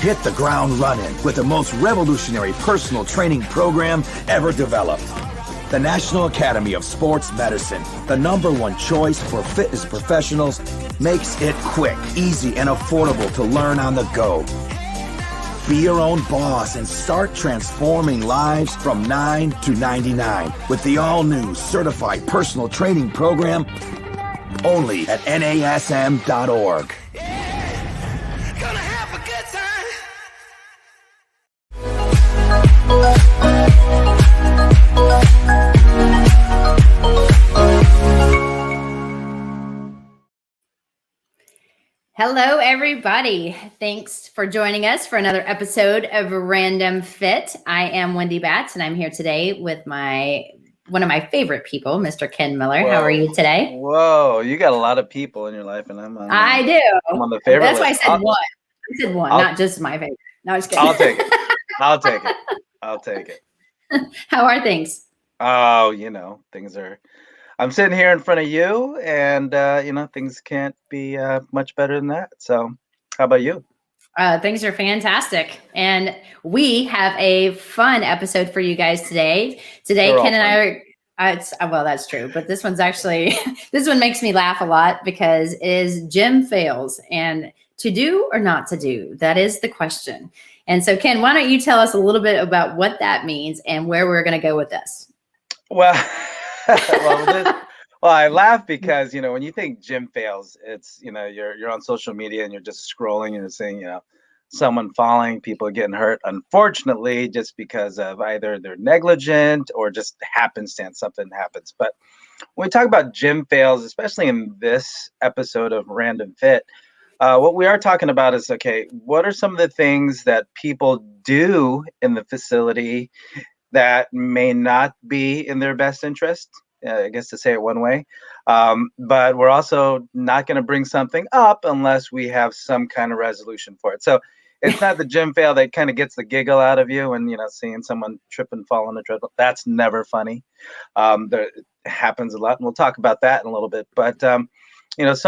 Hit the ground running with the most revolutionary personal training program ever developed. The National Academy of Sports Medicine, the #1 choice for fitness professionals, makes it quick, easy, and affordable to learn on the go. Be your own boss and start transforming lives from 9 to 99 with the all-new certified personal training program only at NASM.org. Hello, everybody. Thanks for joining us for another episode of Random Fit. I am Wendy Batts, and I'm here today with one of my favorite people, Mr. Ken Miller. Whoa. How are you today? Whoa, you got a lot of people in your life, and I'm on. I do. I'm on the favorite That's list. why I said one. I said one, not just my favorite. No, just kidding. I'll take it. I'll take it. I'll take it. How are things? Oh, things are. I'm sitting here in front of you, and things can't be much better than that. So, how about you? Things are fantastic, and we have a fun episode for you guys today. Today, Ken and I are. Well, that's true, but this one's actually this one makes me laugh a lot because it is gym fails, and to do or not to do, that is the question. And so, Ken, why don't you tell us a little bit about what that means and where we're going to go with this? Well, I laugh because when you think gym fails, it's you're on social media and you're just scrolling and you're seeing someone falling, people getting hurt. Unfortunately, just because of either they're negligent or just happenstance, something happens. But when we talk about gym fails, especially in this episode of Random Fit, what we are talking about is, okay, what are some of the things that people do in the facility that may not be in their best interest? I guess to say it one way. But we're also not going to bring something up unless we have some kind of resolution for it. So it's not the gym fail that kind of gets the giggle out of you and, seeing someone trip and fall on a treadmill. That's never funny. It happens a lot, and we'll talk about that in a little bit. But, some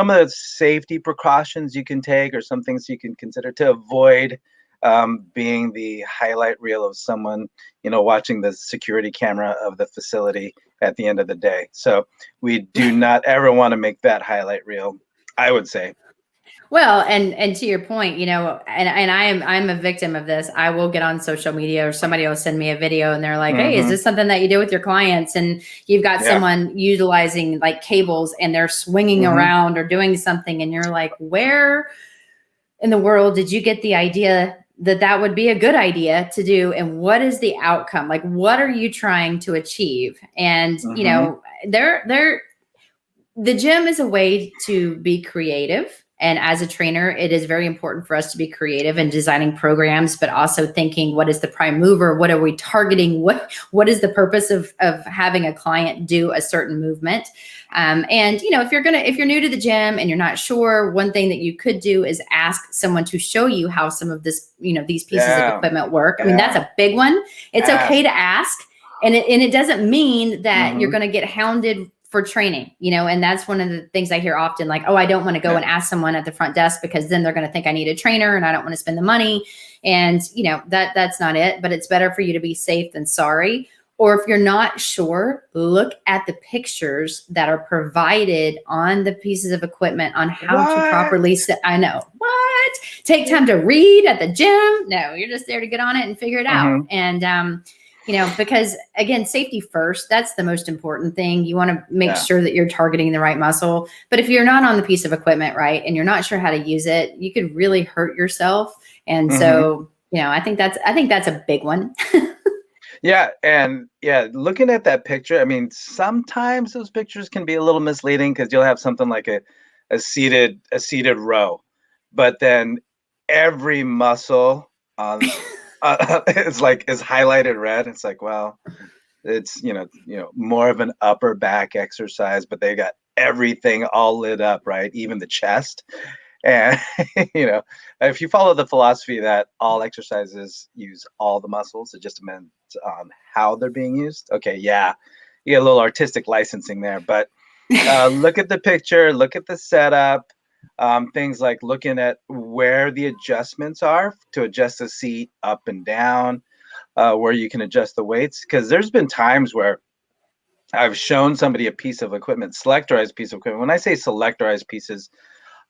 of the safety precautions you can take or some things you can consider to avoid being the highlight reel of someone, watching the security camera of the facility at the end of the day. So we do not ever want to make that highlight reel, I would say. Well, and to your point, and I'm a victim of this. I will get on social media or somebody will send me a video and they're like, hey, is this something that you do with your clients? And you've got someone utilizing like cables and they're swinging around or doing something. And you're like, where in the world did you get the idea that would be a good idea to do? And what is the outcome? Like, what are you trying to achieve? And, the gym is a way to be creative. And as a trainer, it is very important for us to be creative in designing programs, but also thinking, what is the prime mover? What are we targeting? What is the purpose of having a client do a certain movement? And if you're new to the gym and you're not sure, one thing that you could do is ask someone to show you how some of this, these pieces of equipment work. I mean, that's a big one. It's okay to ask. And it doesn't mean that you're going to get hounded for training, and that's one of the things I hear often, like, oh, I don't want to go and ask someone at the front desk because then they're going to think I need a trainer and I don't want to spend the money. And, that's not it, but it's better for you to be safe than sorry. Or if you're not sure, look at the pictures that are provided on the pieces of equipment on how to properly set. I know. What? Take time to read at the gym? No, you're just there to get on it and figure it out. And, because again, safety first, that's the most important thing. You want to make sure that you're targeting the right muscle. But if you're not on the piece of equipment, right, and you're not sure how to use it, you could really hurt yourself. And so, I think that's a big one. Looking at that picture, I mean, sometimes those pictures can be a little misleading because you'll have something like a seated row, but then every muscle on is highlighted red. It's like, well, it's more of an upper back exercise, but they got everything all lit up, right? Even the chest. And if you follow the philosophy that all exercises use all the muscles, it just depends on how they're being used. Okay, you get a little artistic licensing there, but look at the picture, look at the setup. Things like looking at where the adjustments are to adjust the seat up and down, where you can adjust the weights. Because there's been times where I've shown somebody a piece of equipment, selectorized piece of equipment. When I say selectorized pieces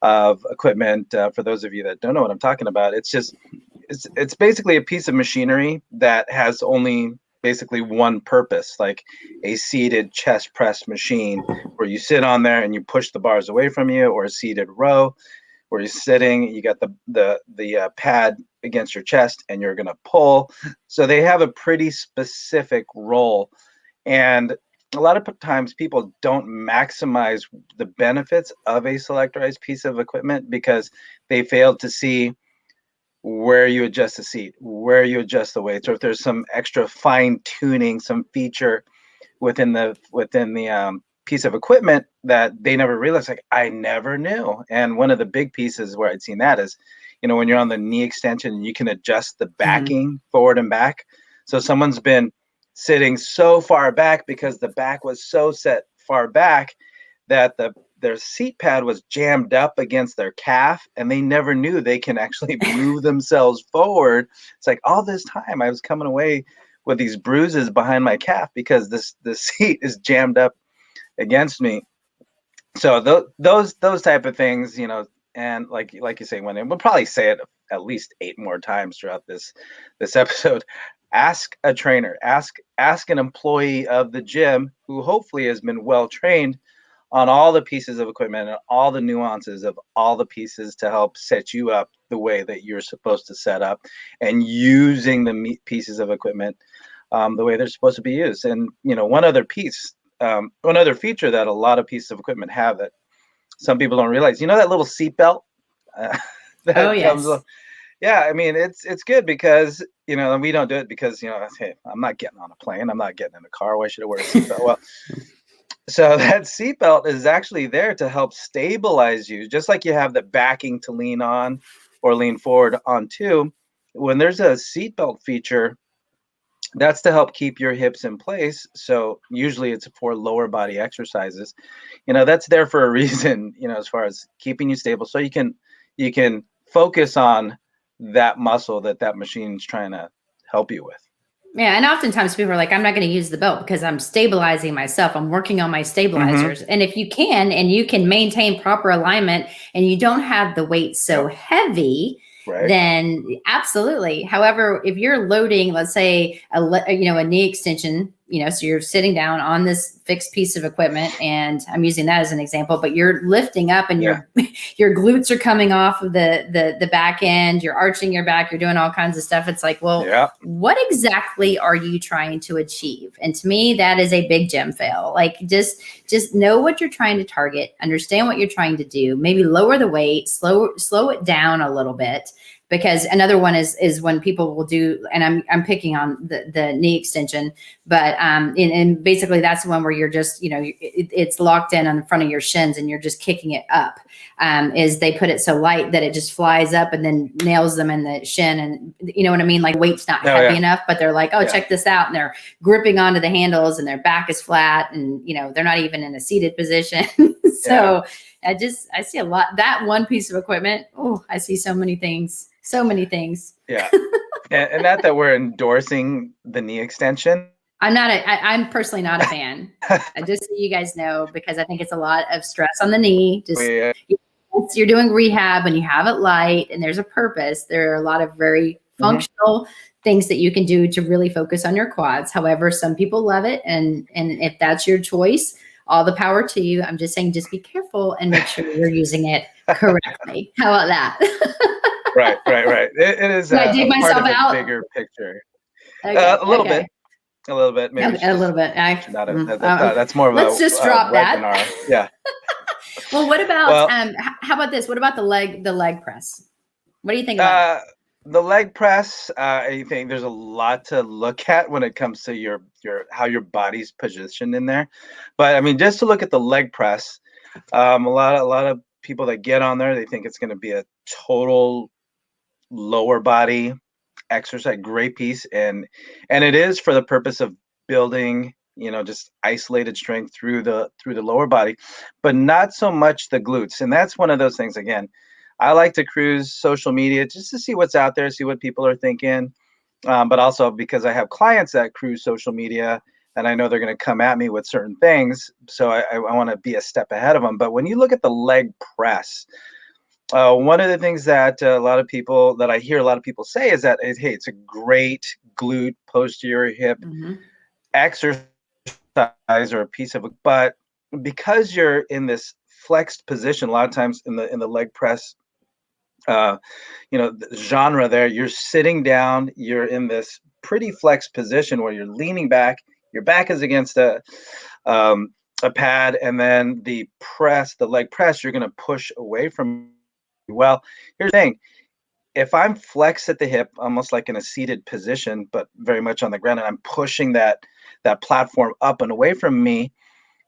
of equipment, for those of you that don't know what I'm talking about, it's basically a piece of machinery that has only basically one purpose, like a seated chest press machine where you sit on there and you push the bars away from you, or a seated row where you're sitting, you got the pad against your chest and you're going to pull. So they have a pretty specific role. And a lot of times people don't maximize the benefits of a selectorized piece of equipment because they failed to see where you adjust the seat, where you adjust the weights, or if there's some extra fine tuning, some feature within the piece of equipment that they never realized. Like, I never knew. And one of the big pieces where I'd seen that is, when you're on the knee extension, you can adjust the backing forward and back. So someone's been sitting so far back because the back was so set far back that their seat pad was jammed up against their calf, and they never knew they can actually move themselves forward. It's like, all this time I was coming away with these bruises behind my calf because the seat is jammed up against me. So those type of things, and like you say, Wendy, we'll probably say it at least 8 more times throughout this episode. Ask a trainer, ask an employee of the gym who hopefully has been well trained on all the pieces of equipment and all the nuances of all the pieces to help set you up the way that you're supposed to set up, and using the pieces of equipment the way they're supposed to be used. And one other feature that a lot of pieces of equipment have that some people don't realize, that little seat belt that comes with. Yeah, I mean, it's good because, and we don't do it because, hey, I'm not getting on a plane, I'm not getting in a car, why should I wear a seatbelt? Well, so that seatbelt is actually there to help stabilize you, just like you have the backing to lean on or lean forward onto. When there's a seatbelt feature, that's to help keep your hips in place. So usually it's for lower body exercises. That's there for a reason, as far as keeping you stable, so you can focus on that muscle that machine's trying to help you with. Yeah, and oftentimes people are like, I'm not going to use the belt because I'm stabilizing myself. I'm working on my stabilizers. And if you can maintain proper alignment and you don't have the weight so heavy, then absolutely. However, if you're loading, let's say a knee extension, so you're sitting down on this fixed piece of equipment, and I'm using that as an example, but you're lifting up and your glutes are coming off of the back end, you're arching your back, you're doing all kinds of stuff. It's like, well, what exactly are you trying to achieve? And to me, that is a big gym fail. Like, just know what you're trying to target, understand what you're trying to do, maybe lower the weight, slow it down a little bit. Because another one is when people will do, and I'm picking on the knee extension, but and basically that's the one where you're just, it's locked in on the front of your shins and you're just kicking it up. Is they put it so light that it just flies up and then nails them in the shin, and you know what I mean? Like, weight's not heavy enough, but they're like, check this out, and they're gripping onto the handles and their back is flat, and they're not even in a seated position. So I see a lot, that one piece of equipment. Oh, I see so many things. So many things. Yeah. and not that we're endorsing the knee extension. I'm personally not a fan. Just so you guys know, because I think it's a lot of stress on the knee. You're doing rehab and you have it light and there's a purpose. There are a lot of very functional things that you can do to really focus on your quads. However, some people love it. And if that's your choice, all the power to you. I'm just saying, just be careful and make sure you're using it correctly. How about that? Right. It is I dig myself part of out? A bigger picture. Okay, a little bit, maybe a little bit. That's more of let's just drop that. Webinar. Yeah. Well, what about how about this? What about the leg press? What do you think about it? The leg press? I think there's a lot to look at when it comes to your how your body's positioned in there. But I mean, just to look at the leg press, a lot of people that get on there, they think it's going to be a total lower body exercise, great piece, and it is for the purpose of building just isolated strength through the lower body, but not so much the glutes. And that's one of those things. Again, I like to cruise social media just to see what's out there, see what people are thinking, but also because I have clients that cruise social media, and I know they're going to come at me with certain things, so I want to be a step ahead of them. But when you look at the leg press, one of the things that I hear a lot of people say is that, hey, it's a great glute posterior hip exercise or a piece of it, but because you're in this flexed position, a lot of times in the leg press, the genre there, you're sitting down, you're in this pretty flexed position where you're leaning back, your back is against a pad, and then the leg press, you're going to push away from. Well, here's the thing. If I'm flexed at the hip, almost like in a seated position, but very much on the ground, and I'm pushing that platform up and away from me,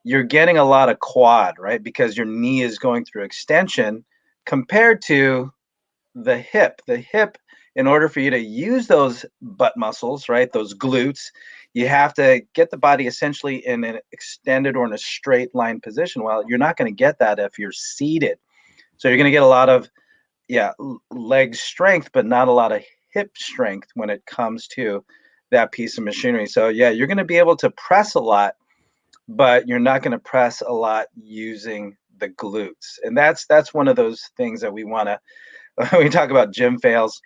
you're getting a lot of quad, right? Because your knee is going through extension compared to the hip. The hip, in order for you to use those butt muscles, right, those glutes, you have to get the body essentially in an extended or in a straight line position. Well, you're not going to get that if you're seated. So you're going to get a lot of, leg strength, but not a lot of hip strength when it comes to that piece of machinery. So you're going to be able to press a lot, but you're not going to press a lot using the glutes. And that's one of those things that we want to, when we talk about gym fails.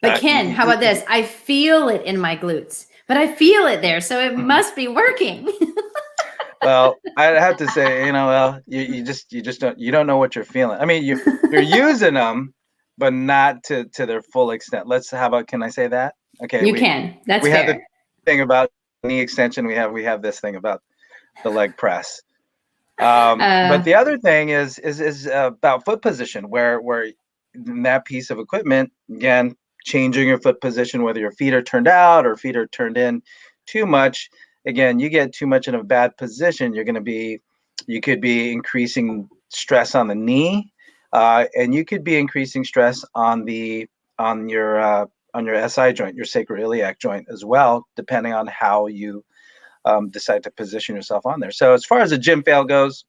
But Ken, how about this? I feel it in my glutes, but I feel it there, so it must be working. Well, I have to say, you don't know what you're feeling. I mean, you're using them, but not to their full extent. Can I say that? Okay. You can. That's we fair. have the thing about knee extension. We have this thing about the leg press. But the other thing is about foot position, where in that piece of equipment, again, changing your foot position, whether your feet are turned out or feet are turned in too much. Again, you get too much in a bad position, you could be increasing stress on the knee, and you could be increasing stress on your SI joint, your sacroiliac joint as well, depending on how you decide to position yourself on there. So as far as a gym fail goes,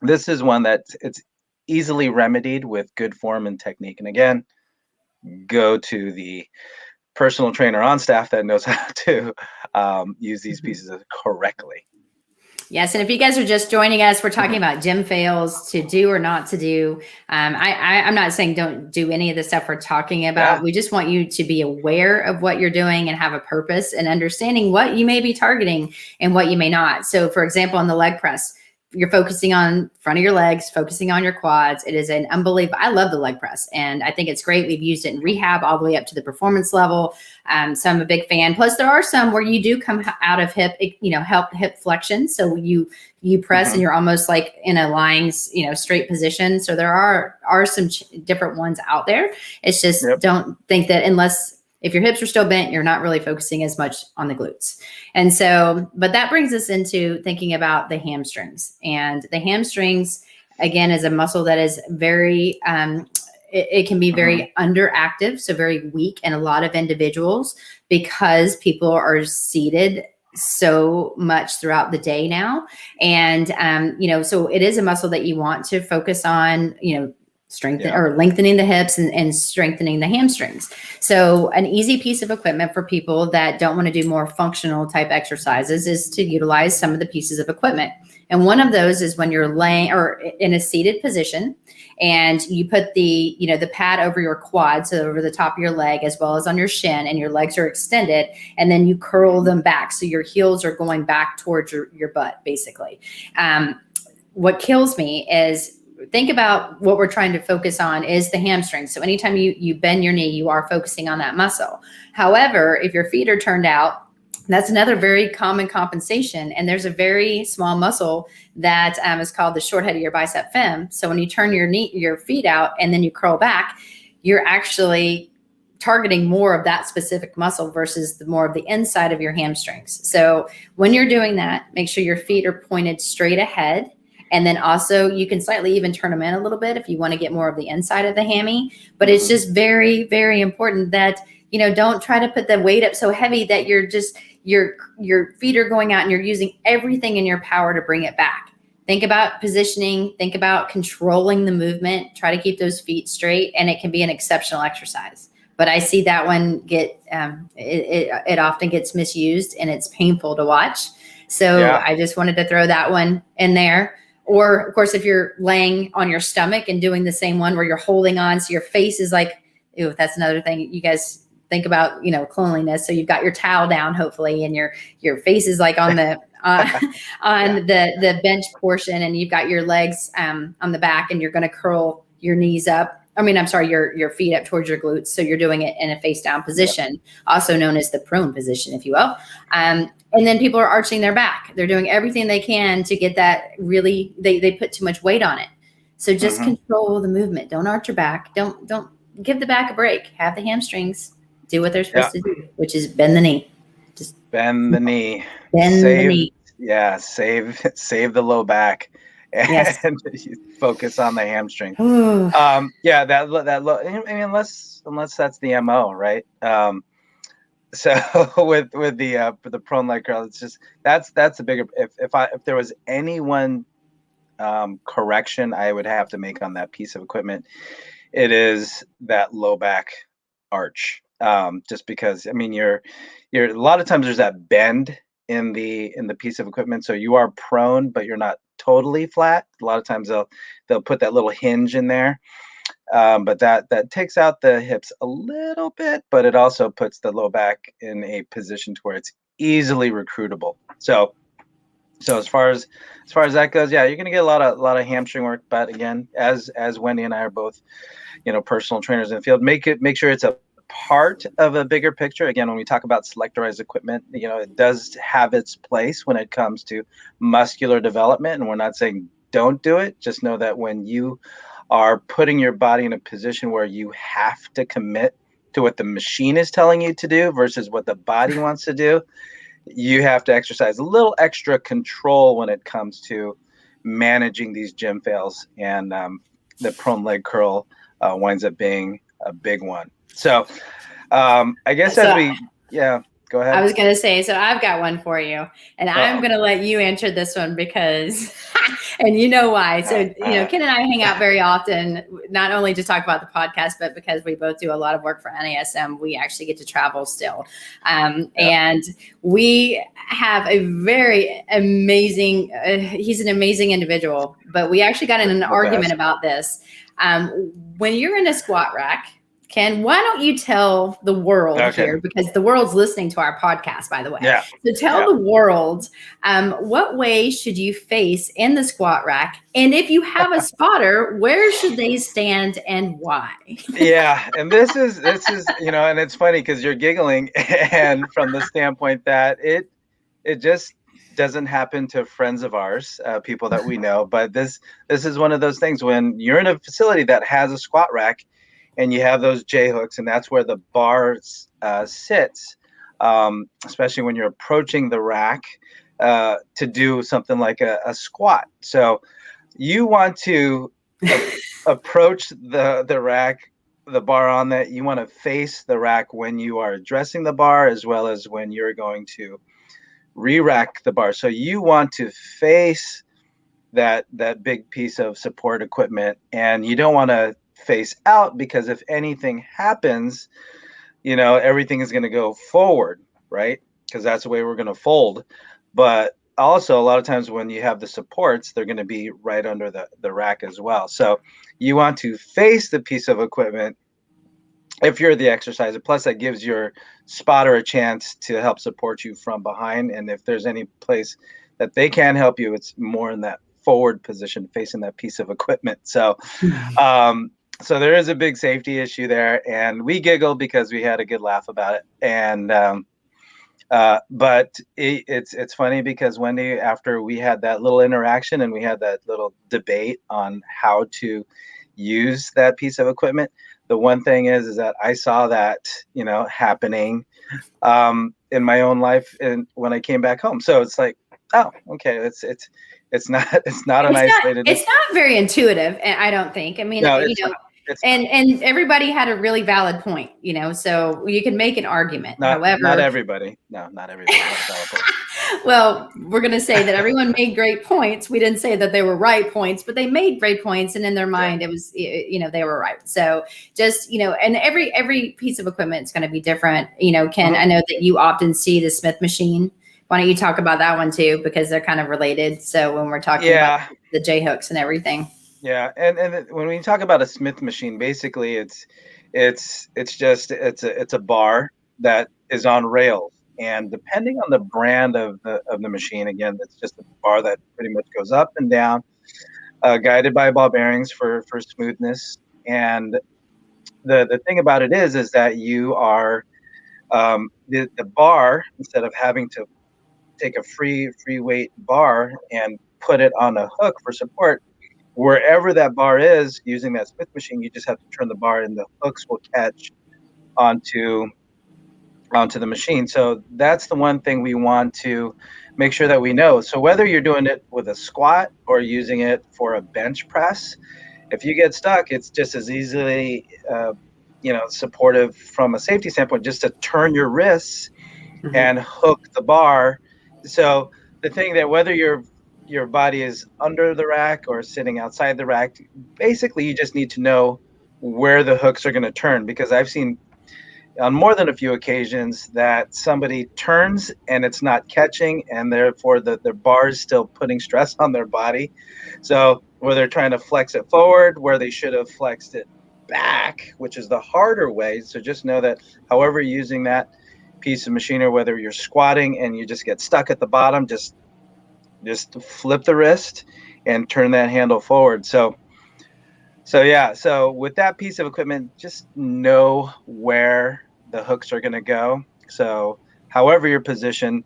this is one that it's easily remedied with good form and technique. And again, go to the personal trainer on staff that knows how to use these pieces correctly. Yes, and if you guys are just joining us, we're talking about gym fails to do or not to do. I'm not saying don't do any of the stuff we're talking about. Yeah. We just want you to be aware of what you're doing and have a purpose and understanding what you may be targeting and what you may not. So, for example, on the leg press, you're focusing on front of your legs, focusing on your quads. It is an unbelievable. I love the leg press, and I think it's great. We've used it in rehab all the way up to the performance level. So I'm a big fan. Plus, there are some where you do come out of hip flexion. So you press and you're almost like in a lying, straight position. So there are some different ones out there. It's just don't think that if your hips are still bent, you're not really focusing as much on the glutes. And so, but that brings us into thinking about the hamstrings. And the hamstrings, again, is a muscle that is very, it can be very underactive, so very weak in a lot of individuals because people are seated so much throughout the day now. And, so it is a muscle that you want to focus on, or lengthening the hips and strengthening the hamstrings. So an easy piece of equipment for people that don't want to do more functional type exercises is to utilize some of the pieces of equipment. And one of those is when you're laying or in a seated position and you put the pad over your quad, so over the top of your leg as well as on your shin, and your legs are extended, and then you curl them back. So your heels are going back towards your butt, basically. What kills me is, think about what we're trying to focus on is the hamstring. So anytime you bend your knee, you are focusing on that muscle. However, if your feet are turned out, that's another very common compensation. And there's a very small muscle that is called the short head of your bicep fem. So when you turn your feet out and then you curl back, you're actually targeting more of that specific muscle versus more of the inside of your hamstrings. So when you're doing that, make sure your feet are pointed straight ahead. And then also you can slightly even turn them in a little bit if you want to get more of the inside of the hammy. But it's just very, very important that, don't try to put the weight up so heavy that you're just, your feet are going out and you're using everything in your power to bring it back. Think about positioning, think about controlling the movement, try to keep those feet straight, and it can be an exceptional exercise. But I see that one it often gets misused and it's painful to watch. So I just wanted to throw that one in there. Or of course, if you're laying on your stomach and doing the same one where you're holding on, so your face is like, ooh, that's another thing you guys think about, cleanliness. So you've got your towel down, hopefully, and your face is like on the the bench portion, and you've got your legs on the back, and you're going to curl your knees up. Your feet up towards your glutes. So you're doing it in a face down position, also known as the prone position, if you will. And then people are arching their back. They're doing everything they can to get that really, they put too much weight on it. So just control the movement. Don't arch your back. Don't give the back a break. Have the hamstrings do what they're supposed to do, which is bend the knee. Just bend the knee. Bend the knee. Yeah, save the low back. And focus on the hamstring. That low. I mean, unless that's the MO, right? So with the prone leg curl, it's just that's a bigger. If there was any one correction I would have to make on that piece of equipment, it is that low back arch. Just because, I mean, you're a lot of times there's that bend in the piece of equipment, so you are prone, but you're not totally flat. A lot of times they'll put that little hinge in there, but that takes out the hips a little bit, but it also puts the low back in a position to where it's easily recruitable. So as far as that goes, you're going to get a lot of hamstring work. But again, as Wendy and I are both, personal trainers in the field, make sure it's a part of a bigger picture. Again, when we talk about selectorized equipment, it does have its place when it comes to muscular development, and we're not saying don't do it. Just know that when you are putting your body in a position where you have to commit to what the machine is telling you to do versus what the body wants to do, you have to exercise a little extra control when it comes to managing these gym fails, and the prone leg curl winds up being a big one. So I guess go ahead. I was going to say, so I've got one for you, and I'm going to let you answer this one because, and you know why. So, Ken and I hang out very often, not only to talk about the podcast, but because we both do a lot of work for NASM, we actually get to travel still. And we have a very amazing, he's an amazing individual, but we actually got in an argument about this. When you're in a squat rack, Ken, why don't you tell the world here, because the world's listening to our podcast, by the way. Yeah. So tell the world, what way should you face in the squat rack? And if you have a spotter, where should they stand and why? And this is, and it's funny because you're giggling, and from the standpoint that it just doesn't happen to friends of ours, people that we know. But this is one of those things when you're in a facility that has a squat rack, and you have those J hooks, and that's where the bar sits, especially when you're approaching the rack to do something like a squat. So you want to approach the rack, the bar on that. You want to face the rack when you are addressing the bar, as well as when you're going to re-rack the bar. So you want to face that big piece of support equipment, and you don't want to face out, because if anything happens, everything is going to go forward, right? Because that's the way we're going to fold. But also, a lot of times when you have the supports, they're going to be right under the rack as well. So you want to face the piece of equipment if you're the exerciser. Plus, that gives your spotter a chance to help support you from behind. And if there's any place that they can help you, it's more in that forward position facing that piece of equipment. So so there is a big safety issue there, and we giggled because we had a good laugh about it. And but it's funny because Wendy, after we had that little interaction and we had that little debate on how to use that piece of equipment, the one thing is that I saw that happening in my own life and when I came back home. So it's like, oh, okay, it's not an isolated. It's not very intuitive, I don't think. I mean, no, It's and everybody had a really valid point, you know, so you can make an argument. not However, everybody. No, not everybody had a valid point. well, we're going to say that everyone made great points. We didn't say that they were right points, but they made great points, and in their mind, it was, you know, they were right. So just, you know, and every piece of equipment is going to be different. You know, Ken, I know that you often see the Smith machine. Why don't you talk about that one too, because they're kind of related. So when we're talking about the J hooks and everything. Yeah, and when we talk about a Smith machine, basically it's a bar that is on rails, and depending on the brand of the machine, again, it's just a bar that pretty much goes up and down, guided by ball bearings for smoothness. And the thing about it is that you are the bar, instead of having to take a free weight bar and put it on a hook for support, wherever that bar is using that Smith machine, you just have to turn the bar and the hooks will catch onto the machine. So that's the one thing we want to make sure that we know. So whether you're doing it with a squat or using it for a bench press, if you get stuck, it's just as easily supportive from a safety standpoint just to turn your wrists and hook the bar. So the thing that whether your body is under the rack or sitting outside the rack, basically you just need to know where the hooks are going to turn, because I've seen on more than a few occasions that somebody turns and it's not catching, and therefore the bar is still putting stress on their body. So where they're trying to flex it forward where they should have flexed it back, which is the harder way. So just know that however you're using that piece of machinery, whether you're squatting and you just get stuck at the bottom, just flip the wrist and turn that handle forward. So with that piece of equipment, just know where the hooks are going to go. So however you're positioned,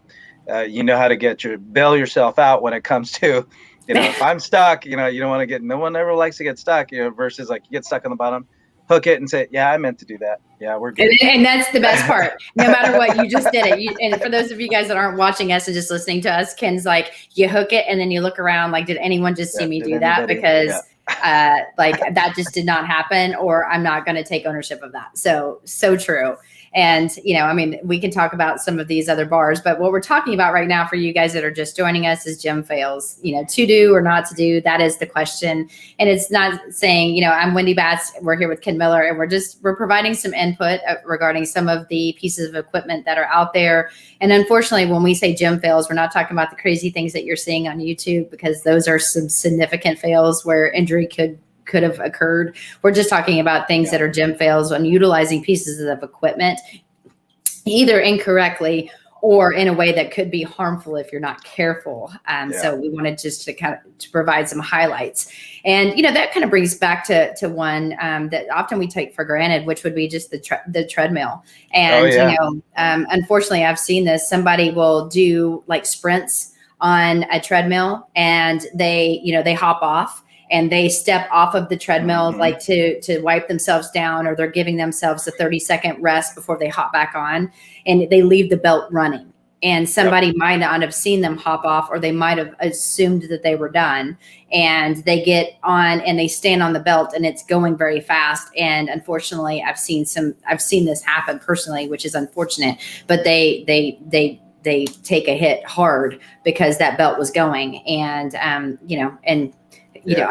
you know how to bail yourself out when it comes to, if I'm stuck, you don't want to no one ever likes to get stuck, versus like you get stuck on the bottom, hook it and say, yeah, I meant to do that. Yeah, we're good. And that's the best part. No matter what, you just did it. And for those of you guys that aren't watching us and just listening to us, Ken's like, you hook it and then you look around like, did anyone just see me do that? Because like that just did not happen, or I'm not going to take ownership of that. So true. And, I mean, we can talk about some of these other bars, but what we're talking about right now for you guys that are just joining us is gym fails, to do or not to do. That is the question. And it's not saying, I'm Wendy Batts. We're here with Ken Miller, and we're providing some input regarding some of the pieces of equipment that are out there. And unfortunately, when we say gym fails, we're not talking about the crazy things that you're seeing on YouTube, because those are some significant fails where injury could have occurred. We're just talking about things that are gym fails on utilizing pieces of equipment either incorrectly or in a way that could be harmful if you're not careful. So we wanted just to provide some highlights. And, that kind of brings back to one that often we take for granted, which would be just the treadmill. And, unfortunately, I've seen this. Somebody will do like sprints on a treadmill, and they hop off and they step off of the treadmill, like to wipe themselves down, or they're giving themselves a 30-second rest before they hop back on, and they leave the belt running. And somebody might not have seen them hop off, or they might have assumed that they were done, and they get on and they stand on the belt and it's going very fast. And unfortunately, I've seen this happen personally, which is unfortunate, but they take a hit hard because that belt was going. And,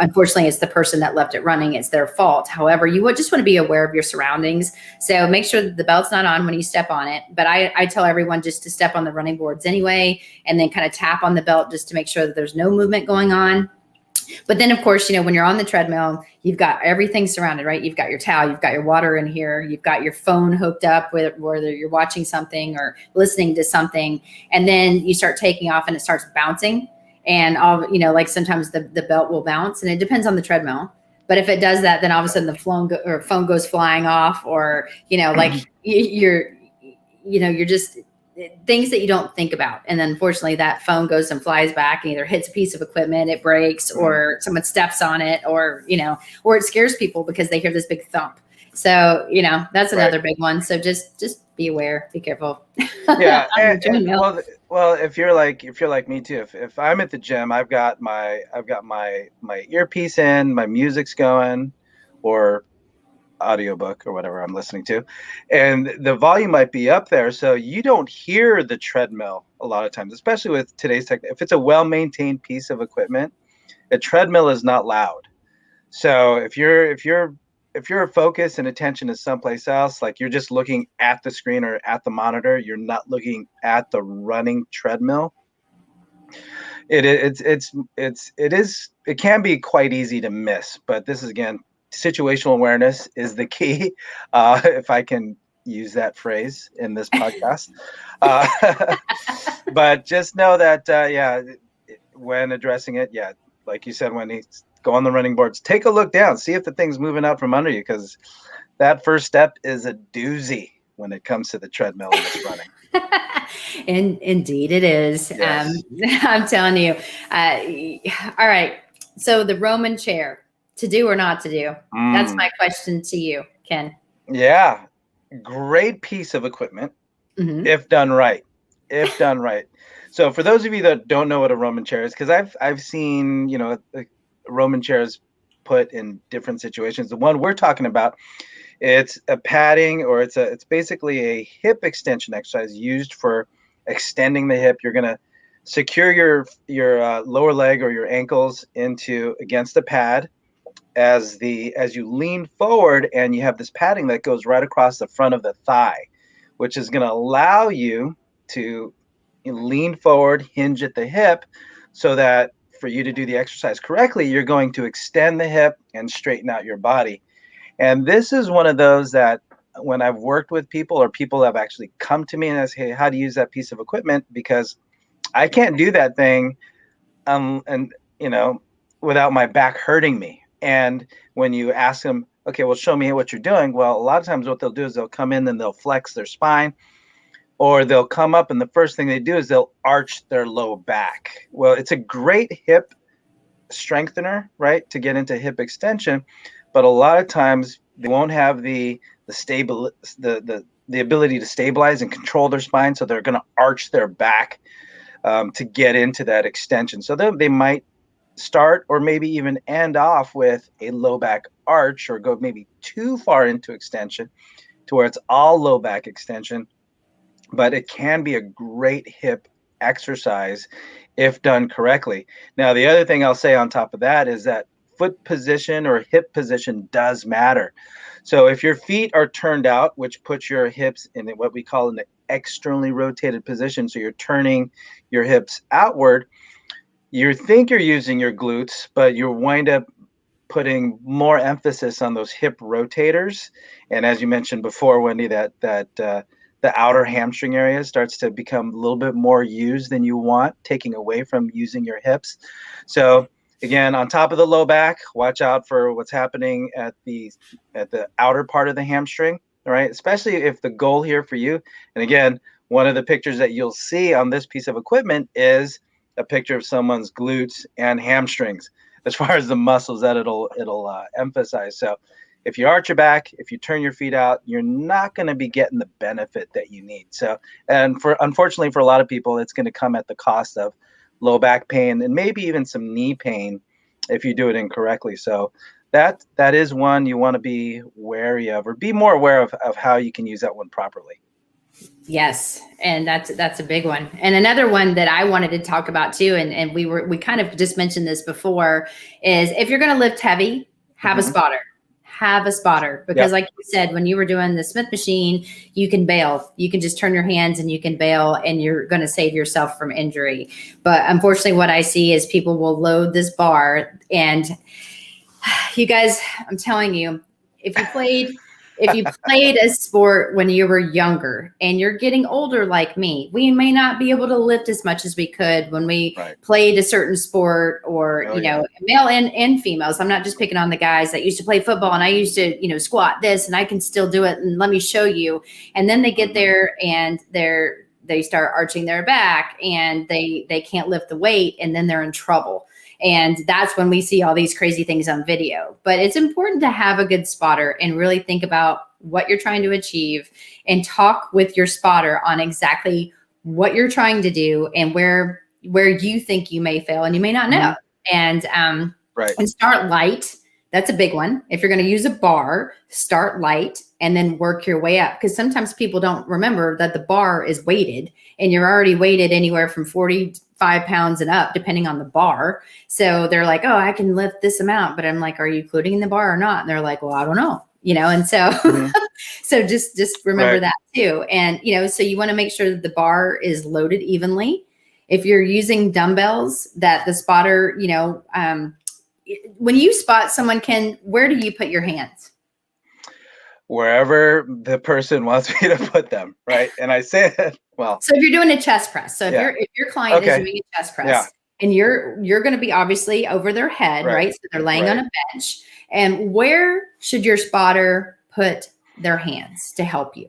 unfortunately, it's the person that left it running. It's their fault. However, you would just want to be aware of your surroundings. So make sure that the belt's not on when you step on it. But I tell everyone just to step on the running boards anyway, and then kind of tap on the belt just to make sure that there's no movement going on. But then, of course, when you're on the treadmill, you've got everything surrounded, right? You've got your towel, you've got your water in here, you've got your phone hooked up, whether you're watching something or listening to something. And then you start taking off and it starts bouncing. And like sometimes the belt will bounce, and it depends on the treadmill. But if it does that, then all of a sudden the phone goes flying off, or like you're just things that you don't think about. And then unfortunately that phone goes and flies back and either hits a piece of equipment, it breaks, or someone steps on it, or it scares people because they hear this big thump. So, that's another big one. So just be aware, be careful. Yeah. Well, if you're like me too, if I'm at the gym, I've got my earpiece in, my music's going, or audiobook or whatever I'm listening to, and the volume might be up there, so you don't hear the treadmill a lot of times, especially with today's tech. If it's a well-maintained piece of equipment, a treadmill is not loud. So if your focus and attention is someplace else, like you're just looking at the screen or at the monitor, you're not looking at the running treadmill. It can be quite easy to miss, but this is, again, situational awareness is the key. If I can use that phrase in this podcast, but just know that, when addressing it, like you said, Wendy, go on the running boards, take a look down, see if the thing's moving out from under you, because that first step is a doozy when it comes to the treadmill and it's running. And indeed it is. Yes. I'm telling you. All right. So the Roman chair, to do or not to do? That's my question to you, Ken. Yeah. Great piece of equipment if done right. If done right. So for those of you that don't know what a Roman chair is, because I've seen, Roman chairs put in different situations. The one we're talking about, it's a padding, or it's basically a hip extension exercise used for extending the hip. You're gonna secure your lower leg or your ankles against the pad as you lean forward, and you have this padding that goes right across the front of the thigh, which is going to allow you to lean forward, hinge at the hip, so that for you to do the exercise correctly, you're going to extend the hip and straighten out your body. And this is one of those that when I've worked with people, or people have actually come to me and ask, hey, how to use that piece of equipment, because I can't do that thing without my back hurting me. And when you ask them, okay, well, show me what you're doing. Well, a lot of times what they'll do is they'll come in and they'll flex their spine, or they'll come up and the first thing they do is they'll arch their low back. Well, it's a great hip strengthener, right, to get into hip extension. But a lot of times they won't have the ability to stabilize and control their spine, so they're going to arch their back to get into that extension. So they might start or maybe even end off with a low back arch, or go maybe too far into extension to where it's all low back extension. But it can be a great hip exercise if done correctly. Now, the other thing I'll say on top of that is that foot position or hip position does matter. So if your feet are turned out, which puts your hips in what we call an externally rotated position, so you're turning your hips outward, you think you're using your glutes, but you wind up putting more emphasis on those hip rotators. And as you mentioned before, Wendy, that the outer hamstring area starts to become a little bit more used than you want, taking away from using your hips. So again, on top of the low back, watch out for what's happening at the outer part of the hamstring, all right? Especially if the goal here for you, and again, one of the pictures that you'll see on this piece of equipment is a picture of someone's glutes and hamstrings as far as the muscles that it'll emphasize. So if you arch your back, if you turn your feet out, you're not going to be getting the benefit that you need. So, and unfortunately for a lot of people, it's going to come at the cost of low back pain and maybe even some knee pain if you do it incorrectly. So that is one you want to be wary of, or be more aware of how you can use that one properly. Yes. And that's a big one. And another one that I wanted to talk about too, and we kind of just mentioned this before, is if you're going to lift heavy, have a spotter. Have a spotter, because like you said, when you were doing the Smith machine, you can bail. You can just turn your hands and you can bail, and you're going to save yourself from injury. But unfortunately, what I see is people will load this bar, and you guys, I'm telling you, if you played a sport when you were younger and you're getting older like me, we may not be able to lift as much as we could when we played a certain sport, or, male and females. I'm not just picking on the guys that used to play football and I used to, squat this and I can still do it. And let me show you. And then they get there and they start arching their back and they can't lift the weight, and then they're in trouble. And that's when we see all these crazy things on video. But it's important to have a good spotter and really think about what you're trying to achieve, and talk with your spotter on exactly what you're trying to do and where you think you may fail and you may not know. And and start light. That's a big one. If you're going to use a bar, start light and then work your way up. Because sometimes people don't remember that the bar is weighted and you're already weighted anywhere from 45 pounds and up, depending on the bar. So they're like, oh, I can lift this amount. But I'm like, are you including in the bar or not? And they're like, well, I don't know. And so, so just remember that too. And, so you want to make sure that the bar is loaded evenly. If you're using dumbbells, that the spotter, when you spot someone, where do you put your hands? Wherever the person wants me to put them, right? And I say it, well. So if you're doing a chest press, so if your client is doing a chest press, and you're going to be obviously over their head, right? So they're laying on a bench. And where should your spotter put their hands to help you?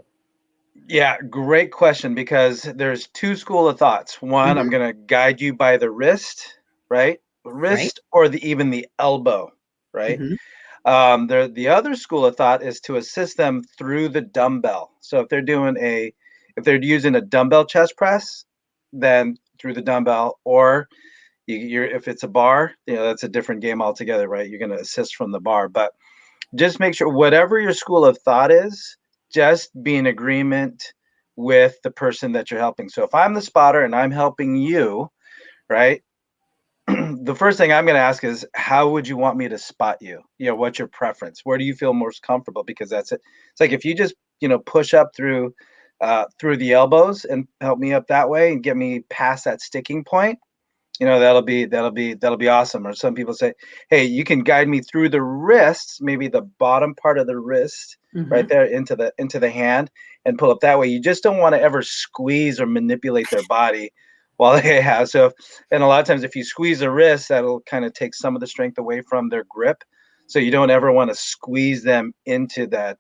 Yeah, great question, because there's two school of thoughts. One, I'm going to guide you by the wrist, right? Wrist or even the elbow, right? The other school of thought is to assist them through the dumbbell. So if they're using a dumbbell chest press, then through the dumbbell, or if it's a bar, that's a different game altogether, right? You're going to assist from the bar, but just make sure whatever your school of thought is, just be in agreement with the person that you're helping. So if I'm the spotter and I'm helping you, right? The first thing I'm going to ask is, how would you want me to spot you? What's your preference? Where do you feel most comfortable? Because that's it. It's like if you just, push up through the elbows and help me up that way and get me past that sticking point, that'll be awesome. Or some people say, hey, you can guide me through the wrists, maybe the bottom part of the wrist, right there into the hand, and pull up that way. You just don't want to ever squeeze or manipulate their body while they have. So, and a lot of times if you squeeze the wrist, that'll kind of take some of the strength away from their grip. So you don't ever want to squeeze them into that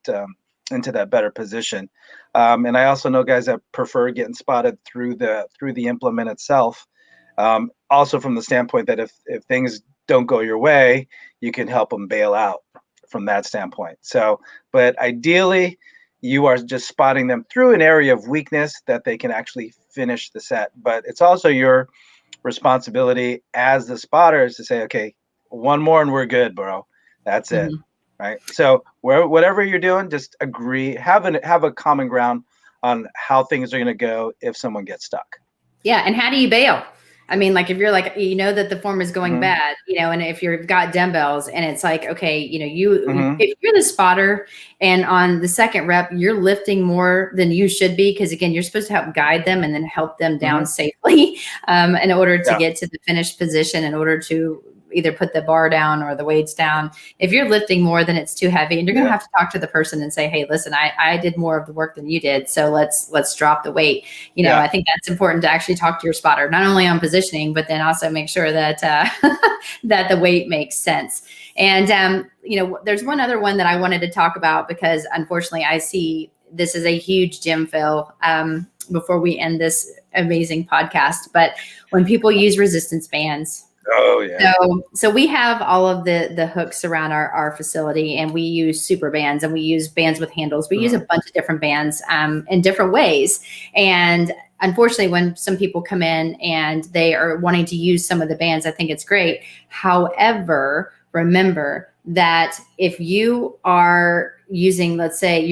better position. And I also know guys that prefer getting spotted through the implement itself. Also from the standpoint that if things don't go your way, you can help them bail out from that standpoint. So, but ideally, you are just spotting them through an area of weakness that they can actually finish the set. But it's also your responsibility as the spotter is to say, okay, one more and we're good, bro. That's it. Right. So whatever you're doing, just agree, have a common ground on how things are going to go if someone gets stuck. Yeah. And how do you bail? I mean, like if you're like, that the form is going bad, and if you've got dumbbells and it's like, okay, if you're the spotter and on the second rep, you're lifting more than you should be. Cause again, you're supposed to help guide them and then help them down safely in order to get to the finished position, in order to either put the bar down or the weights down. If you're lifting more than it's too heavy, and you're going to have to talk to the person and say, hey, listen, I did more of the work than you did. So let's drop the weight. I think that's important to actually talk to your spotter, not only on positioning, but then also make sure that, that the weight makes sense. And, there's one other one that I wanted to talk about, because unfortunately I see this is a huge gym fail, before we end this amazing podcast. But when people use resistance bands, oh yeah. So we have all of the hooks around our facility, and we use super bands, and we use bands with handles. We use a bunch of different bands in different ways. And unfortunately, when some people come in and they are wanting to use some of the bands, I think it's great. However, remember that if you are using, let's say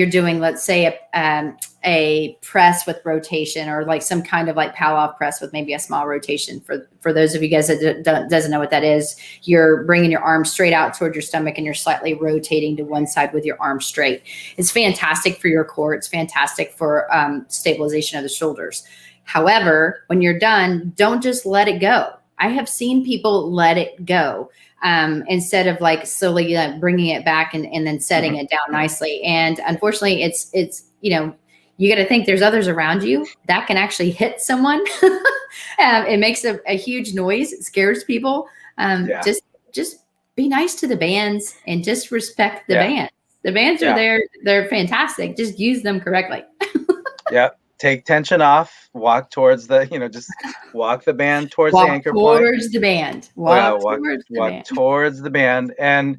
a press with rotation, or like some kind of like Palloff press with maybe a small rotation. For those of you guys that doesn't know what that is, you're bringing your arm straight out towards your stomach and you're slightly rotating to one side with your arm straight. It's fantastic for your core. It's fantastic for stabilization of the shoulders. However, when you're done, don't just let it go. I have seen people let it go instead of like slowly bringing it back and then setting it down nicely. And unfortunately, it's you got to think there's others around you that can actually hit someone. It makes a huge noise. It scares people. Just be nice to the bands and just respect the bands. The bands are there. They're fantastic. Just use them correctly. Take tension off, walk towards just walk the band towards the anchor point. Towards the band. Walk towards the band. And,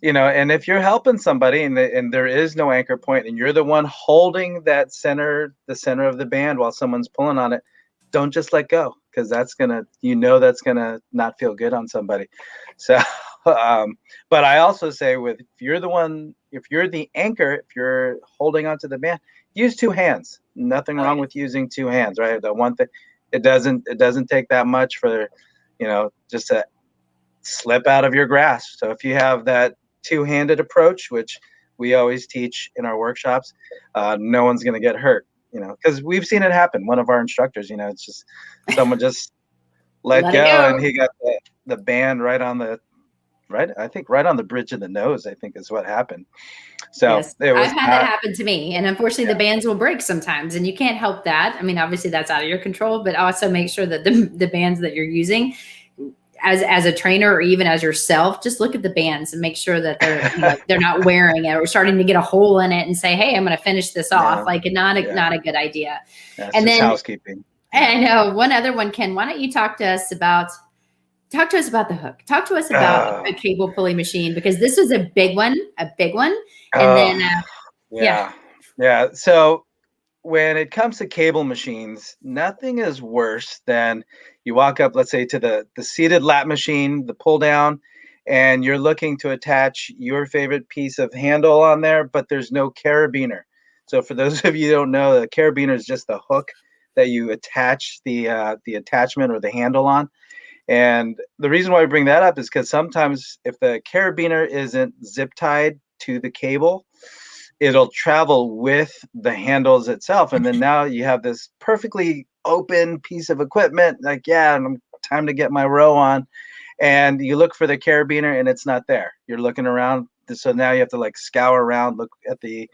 and if you're helping somebody and there is no anchor point and you're the one holding the center of the band while someone's pulling on it, don't just let go, because that's going to not feel good on somebody. So But I also say if you're the anchor, if you're holding onto the band, use two hands. Nothing wrong with using two hands, right? The one thing, it doesn't take that much for, just to slip out of your grasp. So if you have that two-handed approach, which we always teach in our workshops, no one's going to get hurt, because we've seen it happen. One of our instructors, it's just someone just let go, and he got the band right on the bridge of the nose, I think is what happened. So yes, I've had that happen to me. And unfortunately, the bands will break sometimes, and you can't help that. I mean, obviously that's out of your control, but also make sure that the bands that you're using as a trainer, or even as yourself, just look at the bands and make sure that they're not wearing it or starting to get a hole in it and say, hey, I'm going to finish this off. Like not a good idea. That's and just then housekeeping. I know one other one, Ken, why don't you talk to us about the hook. Talk to us about a cable pulley machine, because this is a big one. And then, So when it comes to cable machines, nothing is worse than you walk up, let's say, to the seated lap machine, the pull down, and you're looking to attach your favorite piece of handle on there, but there's no carabiner. So for those of you who don't know, the carabiner is just the hook that you attach the attachment or the handle on. And the reason why I bring that up is because sometimes if the carabiner isn't zip tied to the cable, it'll travel with the handles itself. And then now you have this perfectly open piece of equipment, like, time to get my row on. And you look for the carabiner and it's not there. You're looking around. So now you have to like scour around, look at the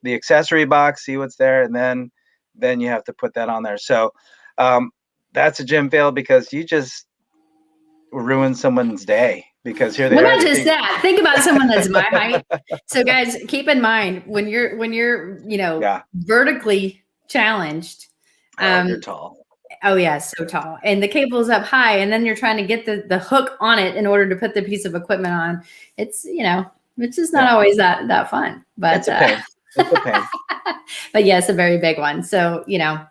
accessory box, see what's there. And then you have to put that on there. So that's a gym fail, because you just ruin someone's day, because here they are. Not just that. Think about someone that's my height. So guys, keep in mind when you're vertically challenged. You're tall. Oh yeah, so tall, and the cable's up high, and then you're trying to get the hook on it in order to put the piece of equipment on. It's it's just not always that fun. But it's a pain. It's a pain. But yes, a very big one. So,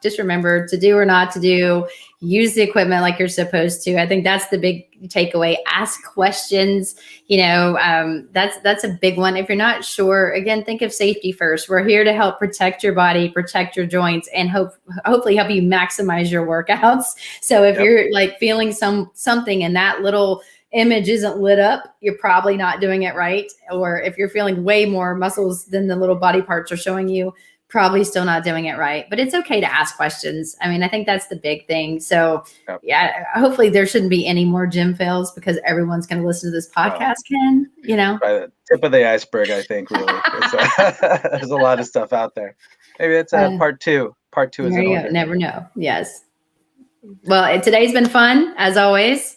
just remember to do or not to do, use the equipment like you're supposed to. I think that's the big takeaway. Ask questions. That's a big one. If you're not sure, again, think of safety first. We're here to help protect your body, protect your joints, and hopefully help you maximize your workouts. So if you're like feeling something and that little image isn't lit up, you're probably not doing it right. Or if you're feeling way more muscles than the little body parts are showing you, probably still not doing it right. But it's okay to ask questions. I mean, I think that's the big thing. So hopefully there shouldn't be any more gym fails, because everyone's going to listen to this podcast, Ken, By the tip of the iceberg, I think, really. There's a lot of stuff out there. Maybe it's part two. Part two is in order. Never know. Yes. Well, today's been fun, as always.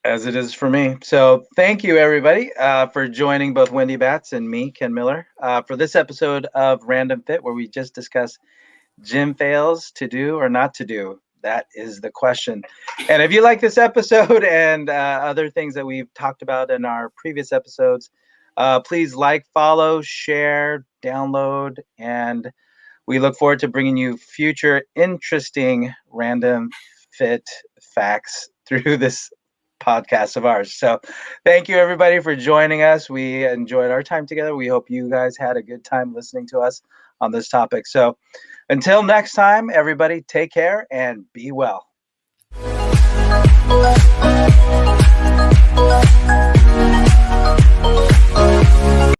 As it is for me. So thank you, everybody, for joining both Wendy Batts and me, Ken Miller, for this episode of Random Fit, where we just discuss gym fails, to do or not to do. That is the question. And if you like this episode and other things that we've talked about in our previous episodes, please like, follow, share, download, and we look forward to bringing you future interesting Random Fit facts through this podcast of ours. So thank you, everybody, for joining us. We enjoyed our time together. We hope you guys had a good time listening to us on this topic. So until next time, everybody, take care and be well.